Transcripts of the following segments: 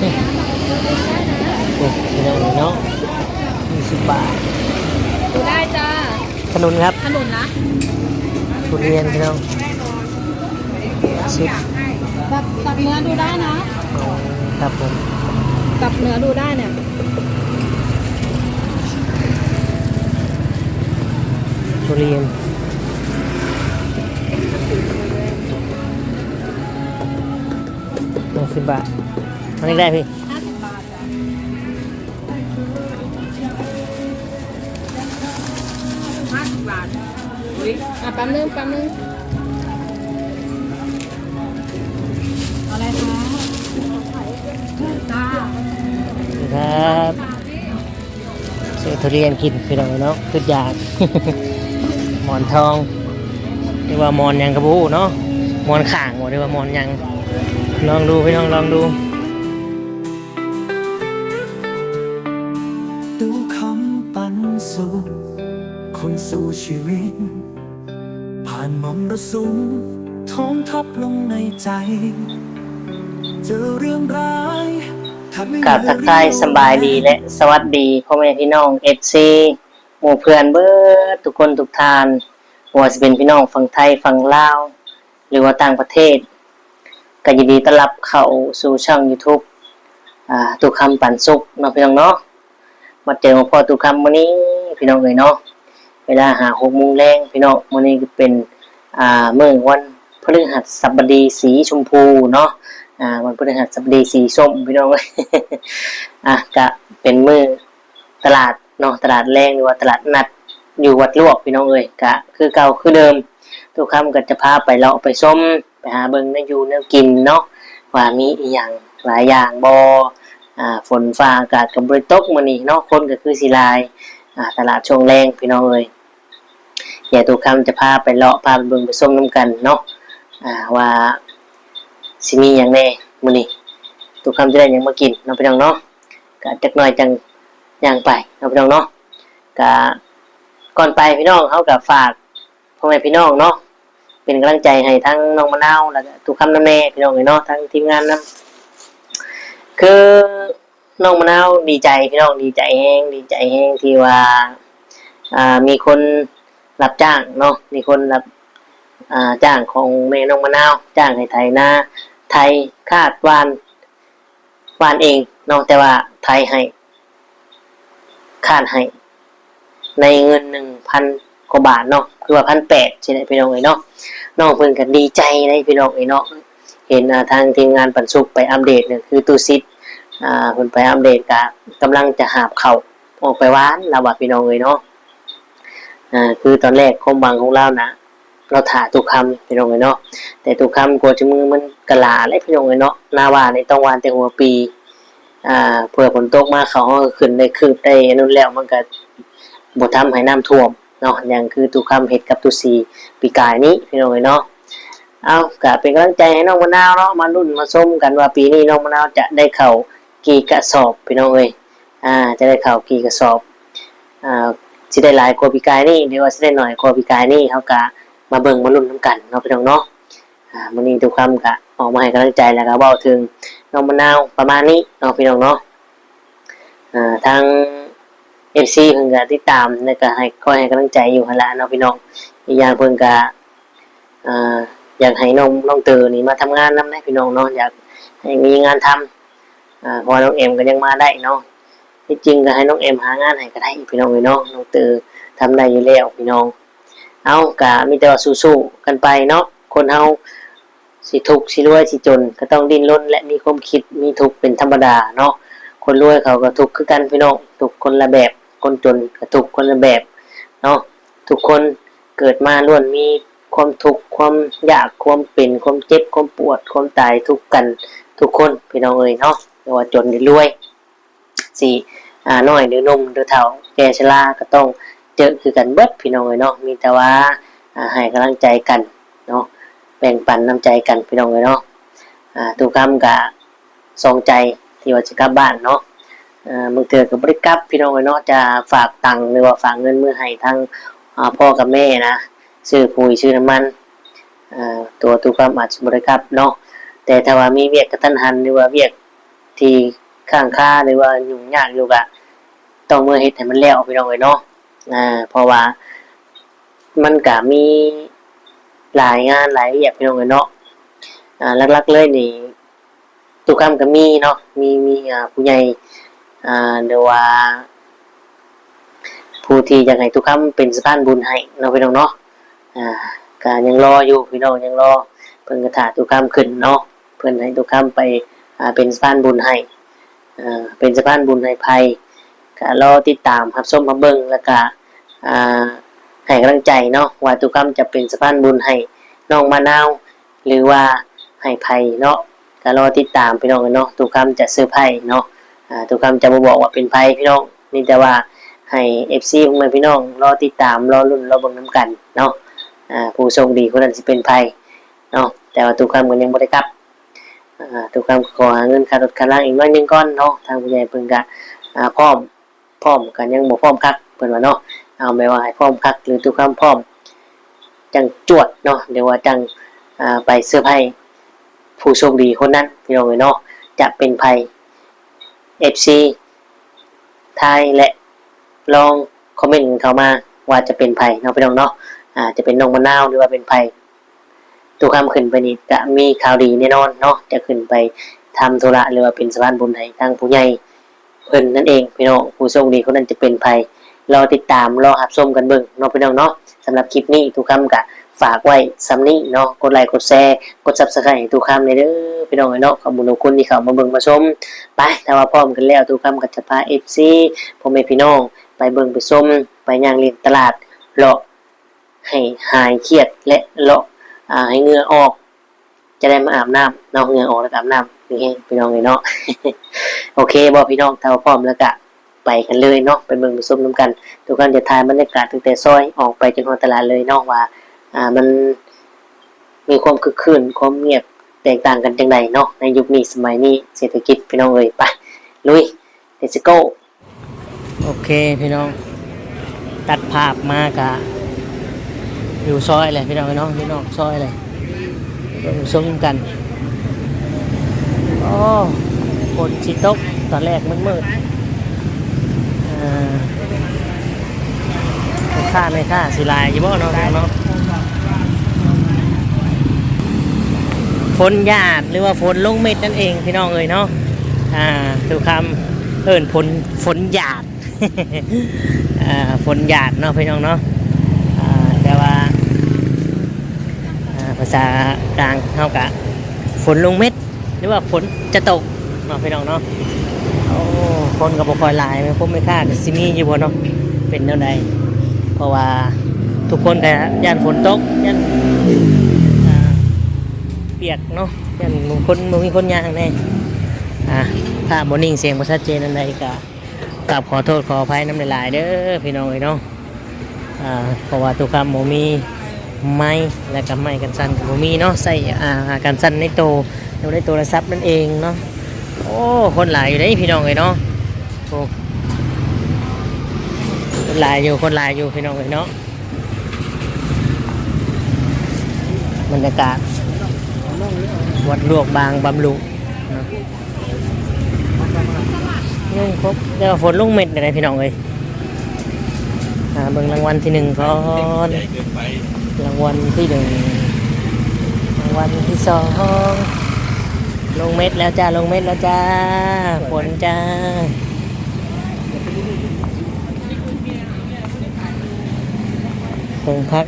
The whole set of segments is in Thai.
พี่น้องเนาะ20 บาทดูได้จ้าขนุนครับขนุนนะทุเรียนพี่น้องชิปกับเนื้อดูได้นะครับผมกับเนื้อดูได้เนี่ยทุเรียน60 บาทอันนี้ได้พี่50 บาทจ้ะ50 บาทแป๊บนึงอะไรคะจ้าครับซื้อทุเรียนกินพี่น้องเนาะขึ้นยาก หมอนทองเรียกว่าหมอนยังกระบูเนาะหมอนข่างหมดเรียกว่าหมอนยังลองดูพี่น้องลองดูดูคำปันสุขคนสู่ชีวิตผ่านมรสุมท้องทับลงในใจเจอเรื่องร้ายกับทักทายสบายดีและสวัสดีพ่อแม่พี่น้องFCหมู่เพื่อนเบิดทุกคนทุกท่านว่าจะเป็นพี่น้องฝั่งไทยฝั่งลาวหรือว่าต่างประเทศก็ยินดีต้อนรับเข้าสู่ช่อง YouTube ตุกคำปันสุขเนาะพี่น้องเนาะมาเจอมาพอตุกคำวันนี้พี่น้องเลยเนาะเวลา6 โมงแรงพี่น้องวันนี้ก็เป็นมื้อวันพฤหัสบดีสีชมพูเนาะวันพฤหัสบดีสีส้มพี่น้อง ก็เป็นมื้อตลาดเนาะตลาดแรงหรือว่าตลาดนัดอยู่วัดลวกพี่น้องเอ้ยก็คือเก่าคือเดิมทุกคำก็จะพาไปเลาะไปส้มไปหาเบิ่งแนวอยู่แนวกินเนาะว่ามีอีหยังหลายอย่างบ่ฝนฟ้าอากาศก็บ่ได้ตกมื้อนี้เนาะคนก็คือสิหลายตลาดช่วงแรงพี่น้องเอ้ยเดี๋ยวทุกคำจะพาไปเลาะพาไปเบิ่งไปส้มนํกันเนาะว่าสิมีหยังแน่มื้อนี้ทุกคำจะได้หยังมากินเนาะพี่น้องเนาะก็จักหน่อยจังย่างไปเนาะพี่น้องเนาะก็ก่อนไปพี่น้องเฮาก็ฝากพ่อแม่พี่น้องเนาะเป็นกำลังใจให้ทั้งน้องมะนาวแล้วก็ทุกคำนำแน่พี่น้องเนาะทั้งทีมงานนำคือน้องมะนาวดีใจพี่น้องดีใจแฮงที่ว่ามีคนรับจ้างเนาะมีคนรับจ้างของแม่น้องมะนาวจ้างให้ไถนาไถคาดหวานเองเนาะแต่ว่าไถให้คาดให้ในเงิน 1,000 กว่าบาทเนาะคือว่า1,800ใช่ไหมพี่น้องเนาะน้องเพิ่นก็ดีใจได้พี่น้องเนาะเห็นทางทีมงานปันสุขไปอัปเดตเนี่ยคือตู้ซิดเพิ่นไปอัปเดตก็กำลังจะหาบเข้าออกไปหวานแล้วว่าพี่น้องเนาะคือตอนแรกความหวังของเรานะเราถ่าทุกคำพี่น้องเนาะแต่ทุกคำกลัวจะมือมันกะลาและพี่น้องเนาะหน้าว่าในต้องวานแต่หัวปีเพื่อฝนตกมาเขาขึ้นได้คืบได้นั่นแล้วมันก็บ่ทำให้น้ำท่วมเนาะอย่างคือตุคำเฮ็ดกับตุสีปีกายนี้พี่น้องเนาะเอาก็เป็นกำลังใจให้น้องมะนาวเนาะมาลุ้นมาส้มกันว่าปีนี้น้องมะนาวจะได้เข้ากี่กระสอบพี่น้องเอ้ยจะได้เข้ากี่กระสอบสิได้หลายกว่าปีกายนี้หรือว่าสิได้น้อยกว่าปีกายนี้เฮาก็มาเบิ่งมาลุ้นนํกันเนาะพี่น้องเนาะมื้อนี้ตุคำก็ออกมาให้กำลังใจแล้วก็เว้าถึงน้องมะนาวประมาณนี้เนาะพี่น้องเนาะทางFC เพิ่นก็ติดตามแล้วก็ให้คอยให้กำลังใจอยู่หั่นล่ะเนาะพี่น้องอีกอย่างเพิ่นก็อยากให้น้องเตอนี่มาทำงานนำได้พี่น้องเนาะอยากให้มีงานทำเพราะน้องเอ็มก็ยังมาได้เนาะที่จริงก็ให้น้องเอ็มหางานให้ก็ได้พี่น้องเนาะน้องเตอทำได้อยู่แล้วพี่น้องเอาก็มีแต่ว่าสู้ๆกันไปเนาะคนเฮาสิทุกข์สิรวยสิจนก็ต้องดิ้นรนและมีความคิดมีทุกข์เป็นธรรมดาเนาะคนรวยเขาก็ทุกข์คือกันพี่น้องทุกคนละแบบคนจนก็ทุกข์คนละแบบเนาะทุกคนเกิดมาล้วนมีความทุกข์ความยากความเป็นความเจ็บความปวดความตายทุกกันทุกคนพี่น้องเอ้ยเนาะไม่ว่าจนหรือรวยสิน้อยหรือหนุ่มหรือเฒ่าแก่ชราก็ต้องเจอคือกันเบิดพี่น้องเอ้ยเนาะมีแต่ว่าให้กำลังใจกันเนาะแบ่งปันน้ำใจกันพี่น้องเอ้ยเนาะทุกคำก็ทรงใจที่ว่าจะกลับบ้านเนาะบางเทื่อก็บ่ได้กลับพี่น้องเนาะจะฝากตังค์หรือว่าฝากเงินมือให้ทั้งพ่อกับแม่นะซื้อปุ๋ยซื้อน้ำมันตัวตุกคำอาจจะบ่ได้กลับเนาะแต่ถ้าว่ามีเวียกกระทันหันหรือว่าเวียก ที่ข้างค่าหรือว่ายุ่งยากอยู่กะต้องมือเฮ็ดให้มันแล้วพี่น้องเอ้ยเนาะเพราะว่ามันก็มีหลายงานหลายเวียกพี่น้องเอ้ยเนาะหลักๆเลยนี่ตุกคำก็มีเนาะมีผู้ใหญ่หรือว่าผู้ที่อยากให้ตุกคำเป็นสะพานบุญให้เนาะพี่น้องเนาะก็ยังรออยู่พี่น้องยังรอเพิ่นก็ท่าตุกคำขึ้นเนาะเพิ่นให้ตุกคำไปเป็นสะพานบุญให้เป็นสะพานบุญให้ภัยก็รอติดตามรับชมรับเบิ่งแล้วก็ให้กำลังใจเนาะว่าตุกคำจะเป็นสะพานบุญให้น้องมะนาวหรือว่าให้ภัยเนาะก็รอติดตามพี่น้องเนาะตุกคำจะเซอร์ไพรส์เนาะตุกคำจะบ่บอกว่าเป็นภัยพี่น้องนี่แต่ว่าให้ FC พวกมันพี่น้องรอติดตามรอลุ้นรอเบิ่งนํกันเนาะผู้โชคดีคนนั้นสิเป็นภัยเนาะแต่ว่าตุกคำก็ยังบ่ได้กลับตุกคำขอหาเงินค่ารถค่าล่างอีกน้อยนึงก่อนเนาะทางผู้ใหญ่เพิ่นก็พร้อมกันยังบ่พร้อมคักเพิ่นว่าเนาะเอาแม้ว่าให้พร้อมคักหรือตุกคำพร้อมจังจวดเนาะเดี๋ยวว่าจังไปเซอร์ไพรส์ผู้โชคดีคนนั้นพี่น้องเนาะจะเป็นภัย FC ทายและลองคอมเมนต์เข้ามาว่าจะเป็นภัยเนาะพี่น้องเนาะจะเป็นน้องมะนาวหรือว่าเป็นภัยตุกคำขึ้นไปนี่จะมีข่าวดีแน่นอนเนาะจะขึ้นไปทำธุระหรือว่าเป็นสะพานบุญให้ทางผู้ใหญ่เพิ่นนั่นเองพี่น้องผู้โชคดีคนนั้นจะเป็นภัยรอติดตามรอรับชมกันเบิ่งเนาะพี่น้องเนาะสำหรับคลิปนี้ตุกคำก็ฝากไว้ซ้ำนี้เนาะกดไลค์กดแชร์กด Subscribe ให้ตุกคำเลยเด้อพี่น้องเนาะขอบคุณทุกคนที่เข้ามาเบิ่งมาชมไปถ้าว่าพร้อมกันแล้วตุกคำก็จะพา FC พ่อแม่พี่น้องไปเบิ่งไปชมไปย่างเล่นตลาดเลาะให้หายเครียดและเลาะให้เหงื่อออกจะได้มาอาบน้ำเนาะเหงื่อออกแล้วอาบน้ำนี่พี่น้องเนาะ โอเคบ่พี่น้องถ้าพร้อมแล้วก็ไปกันเลยเนาะไปเบิ่งไปชมนํกันทุกคนจะถ่ายบรรยากาศตั้งแต่ซอยออกไปจนถึงตลาดเลยเนาะว่ามันมีความคึกคืนความเงียบแตกต่างกันจังไดเนาะในยุคนี้สมัยนี้เศรษฐกิจพี่น้องเอ้ยไปลุย let's go โอเคพี่น้องตัดภาพมากะอยู่ซอยเลยพี่น้องเนาะพี่น้องซอยเลยเบิ่งชมกันโอ้ฝนสิตกตอนแรกมืดค่าไม่ค่าสิลายอยู่บ่เนาะเนาะฝนหยาดหรือว่าฝนลงเม็ดนั่นเองพี่น้องเอ้ยเนาะทุกคำเอิ้นฝนหยาด ฝนหยาดเนาะพี่น้องเนาะแต่ว่าภาษากลางเท่ากับฝนลงเม็ดหรือว่าฝนจะตกเนาะพี่น้องเนาะโอ้ฝนกับบ่ค่อยหลายผมไม่คาดสิมีอยู่บ่เนาะเป็นแนวใดเพราะว่าทุกคนก็ย่านฝนตกย่านเปียกเนาะย่านมีคนย่างแน่ถ้าบ่นิ่งเสียงบ่ชัดเจนอันใดก็กราบขอโทษขออภัยน้ำหลายๆเด้อพี่น้องเอ้ยเนาะเพราะว่าทุกคำบ่มีไม้และกับไม้กันสั่นบ่มีเนาะใส่กันสั่นในโตโทรศัพท์นั่นเองเนาะโอ้คนหลายอยู่เด้พี่น้องเอ้ยเนาะโอ้คนหลายอยู่พี่น้องเอ้ยเนาะบรรยากาศวัดลวกบางบำรุงเนาะนี่ครบเดี๋ยวฝนลงเม็ดอะไรพี่น้องเอ้ยเบิ่งรางวัลที่1ก่อนรางวัลที่1รางวัลที่2ลงเม็ดแล้วจ้าลงเม็ดแล้วจ้าฝนจ้าคงพัก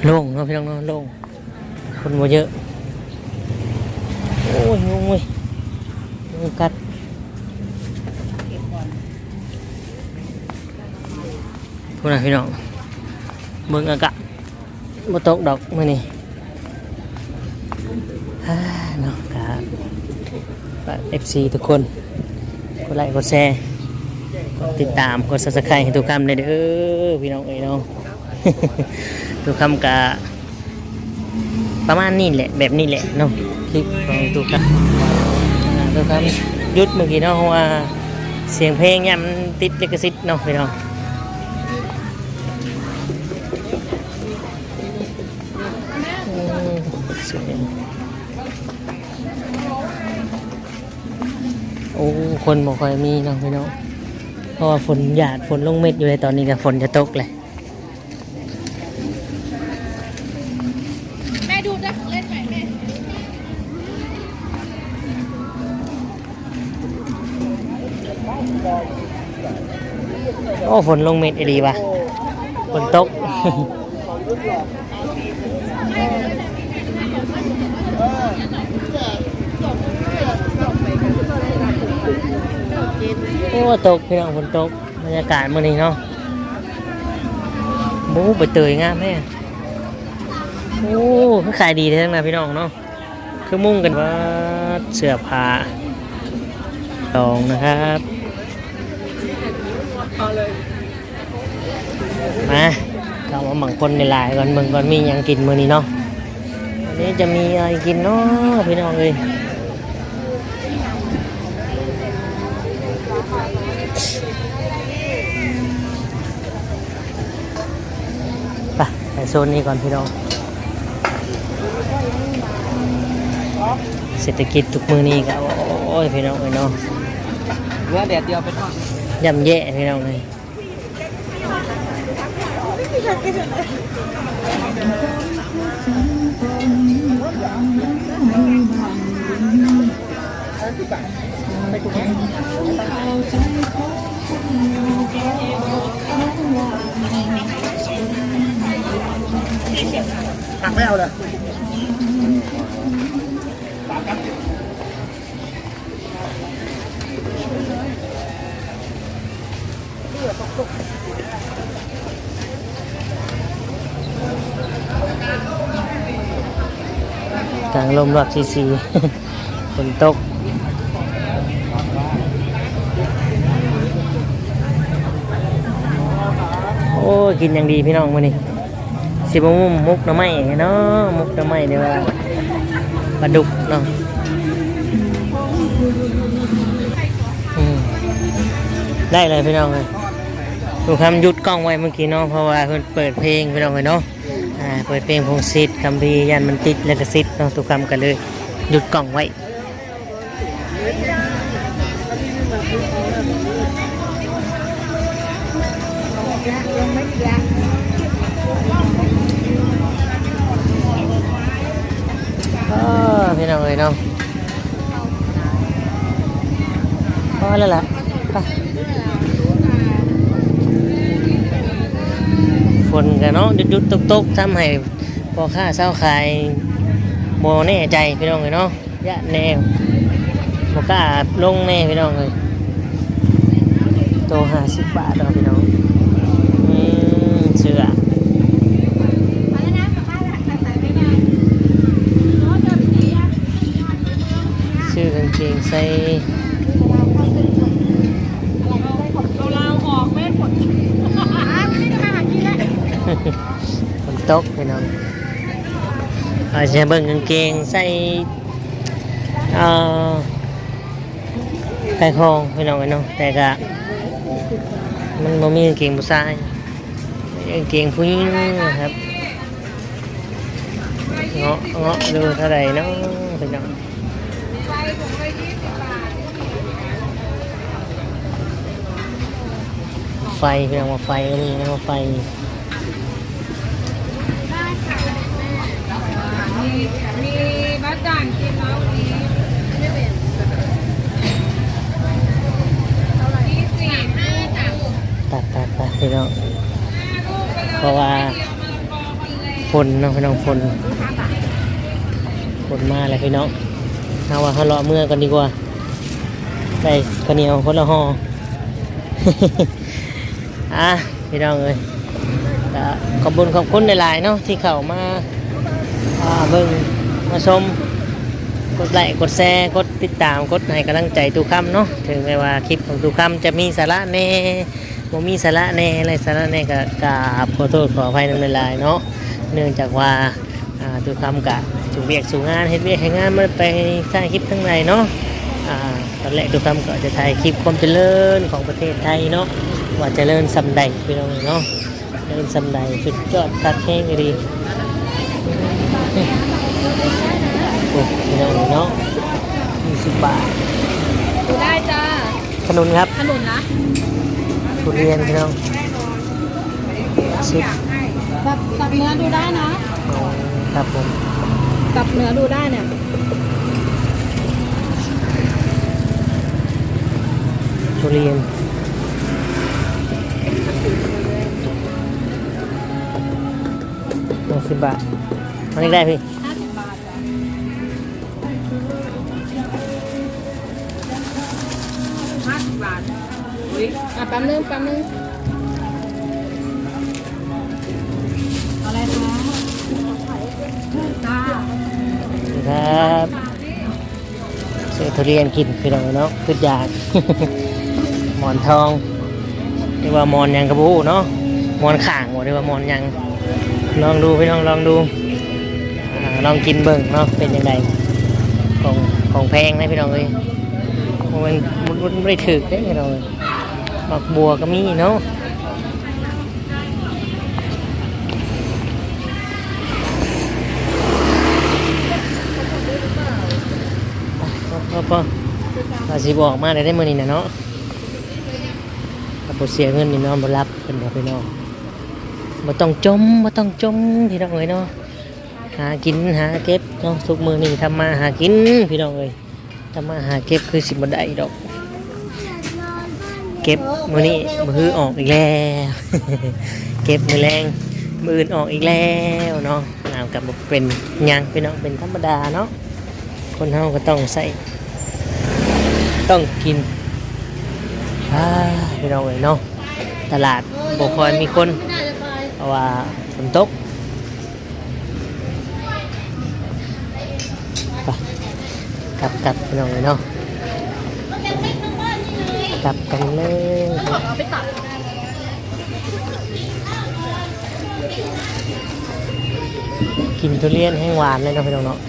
โล่งเนาะพี่น้องเนาะโล่งคนบ่เยอะโอ้ยงงเว้ยกัดพวกนั้นพี่น้องเบิ่งอากาศบ่ตกดอกมื้อนี้เนาะครับ FC ทุกคนกดไลค์กดแชร์กดติดตามกด Subscribe ให้ทุกคำเลยเด้อพี่น้องเอ้ยเนาะ ทุกคำกะประมาณนี้แหละแบบนี้แหละเนาะคลิปของทุกคำทุกคำหยุดเมื่อกี้เนาะเพราะว่าเสียงเพลงเนี่ยมันติดลิขสิทธิ์เนาะพี่น้อง สวยโอ้คนบ่ค่อยมีเนาะพี่น้องเพราะว่าฝนหยาดฝนลงเม็ดอยู่ในตอนนี้ก็ฝนจะตกเลย แม่ดูได้ของเล่นใหม่แม่ โอ้ฝนลงเม็ดอีหลีว่ะฝนตก โอ้ตกพี่น้องฝนตกบรรยากาศมื้อนี้เนาะบู๊ใบเตยงามแม่โอ้คือขายดีทั้งนั้นพี่น้องเนาะคือมุ่งกันว่าเสื้อผ้าตองนะครับมาเข้ามาหมั่งคนในหลายก่อนมึงก่อนมีหยังกินมื้อนี้เนาะวันนี้จะมีอะไรกินเนาะพี่น้องเอ้ยไปโซนนี้ก่อนพี่น้องเศรษฐกิจทุกมือนี้ก็โอ้ยพี่น้องเอ้ยเนาะ เนื้อแดดเดียวไปทอด ย่ำแย่พี่น้องเลยหักไม่เอาเลย กลางลมรอบซีซี ฝนตกโอ้กินอย่างดีพี่น้องมื้อนี้สิบมุมมุกหน่อไม้เนาะมุกหน่อไม้เดี๋ยวว่าปลาดุกเนาะได้เลยพี่น้องเลยดูคำหยุดกล้องไว้เมื่อกี้เนาะเพราะว่าเพิ่นเปิดเพลงพี่น้องเลยเนาะเปิดเพลงพงศิษฐ์คำพียันมันติดแล้วก็ซิดเนาะทุกคำกันเลยหยุดกล้องไว้พี่น้องเลยเนาะพอแล้วล่ะไปฝนกันเนาะหยุดๆตกๆทำให้พอค่าเศร้าขายโมแน่ใจพี่น้องเลยเนาะยะแนวโมกล้าลงแน่พี่น้องเลยโต50 บาทเนาะพี่น้องเสื้อชื่อกางเกงใส่ เราออกแม่ฝนไม่ได้มาหากินแล้ว ฝนตกพี่น้องอาจจะเบิ่งกางเกงใส่ไข่คองพี่น้องเนาะแต่ก็มันบ่มีกางเกงผู้ชายกางเกงผู้หญิงนะครับเงาะดูเท่าไหร่เนาะพี่น้องไฟพี่น้องมาไฟก็มีนะมาไฟมีบ้าจ่างกินแล้วนี้ตัดพี่น้องเพราะว่าฝนเนาะพี่น้องฝนมาแล้วพี่น้องเอาว่าเขาเลาะเมื่อกันดีกว่าได้ข้าวเหนียวคนละห่อ พี่น้องเอ้ยขอบคุณหลายๆเนาะที่เข้ามาเบิ่งมาชมกดไลค์กดแชร์กดติดตามกดให้กำลังใจทุกคำเนาะถึงแม้ว่าคลิปของทุกคำจะมีสาระแน่บ่มีสาระแน่อะไรสาระแน่ก็กราบขอโทษขออภัยนำหลายๆเนาะเนื่องจากว่าทุกคำกะสู่เวียกสู่งานเฮ็ดเวียกให้งานมันไปสร้างคลิปทั้งในเนาะตอนแรกทุกคำก็จะถ่ายคลิปความเจริญของประเทศไทยเนาะว่าเจริญสำใดพี่น้องเนาะเจริญสำใดสุดยอดคักแห้งดี พี่น้องเนาะ20 บาท ดูได้จ้า ขนุนครับ ขนุนนะ ทุเรียนพี่น้องชิป สับเนื้อดูได้นะ ครับผม สับเนื้อดูได้เนี่ย ทุเรียน60 บาทมันได้พี่ 50 บาทจ้ะ50 บาทอุ๊ยแป๊บนึงอะไรคะจ้า ครับซื้อทุเรียนกินพี่น้องเนาะขึ้นอยาก หมอนทองเรียกว่าหมอนยังกระบูเนาะหมอนข่างหมดเรียกว่าหมอนยังลองดูพี่น้องลองดูลองกินเบิ่งเนาะเป็นยังไงของแพงนะพี่น้องเอ้ยมันไม่ได้ถึกได้พี่น้องเอ้ยหมักบัวก็มีเนาะพออาสิบอกมาได้มื้อนี้นะเนาะถ้าบ่เสียเงินนี่นอนบ่หลับเพิ่นว่าพี่น้องบ่ต้องจมพี่น้องเอ้ยเนาะหากินหาเก็บเนาะทุกมื้อนี้ทำมาหากินพี่น้องเอ้ยทำมาหาเก็บคือสิบ่ได้ดอกเก็บมื้อนี้มื้อออกอีกแล้ว เก็บมื้อแรงมื้ออื่นออกอีกแล้วเนาะน้ำก็บ่เป็นหยังพี่น้องเป็นธรรมดาเนาะคนเฮาก็ต้องใส่ต้องกินพี่น้องเอ้ยเนาะตลาดบ่ค่อยมีคนเพราะว่าฝนตกไปกลับพี่น้องเอ้ยเนาะกลับกันเลยกินทุเรียนแห้งหวานเลยเนาะพี่น้องเนาะ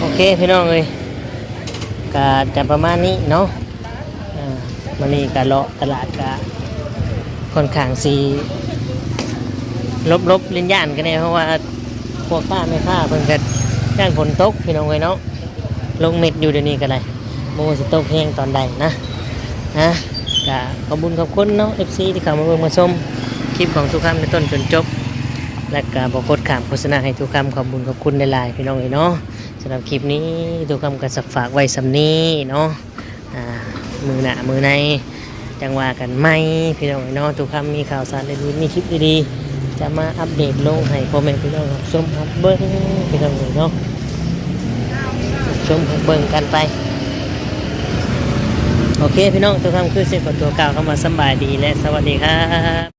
โอเคพี่น้องเลยก็จะประมาณนี้เนาะวันนี้ก็เลาะตลาดก็ค่อนข้างสีลบเล่นย่านกันแน่เพราะว่าพวกป้าไม่ค่าเพิ่งจะย่านฝนตกพี่น้องเลยเนาะลงเม็ดอยู่เดี๋ยวนี้ก็เลยโมสิตกแห้งตอนใดนะก็ขอบคุณเนาะ FC ที่เข้ามาเบิ่งมาชมคลิปของทุกคำในต้นจนจบและก็บอกกดขามโฆษณาให้ทุกคำขอบคุณในไลน์พี่น้องเลยเนาะสำหรับคลิปนี้ทุกคำก็สักฝากไว้สำนี้เนาะมือหน้ามือในจังหวะกันไหมพี่น้องเนาะทุกคำมีข่าวสารดีๆมีคลิปดีๆจะมาอัปเดตลงให้พ่อแม่พี่น้องชมรับเบิ้งพี่น้องเลยเนาะชมเบิ้งกันไปโอเคพี่น้องทุกคำคือเสียงของตัวเก่าเข้ามาสบายดีและสวัสดีครับ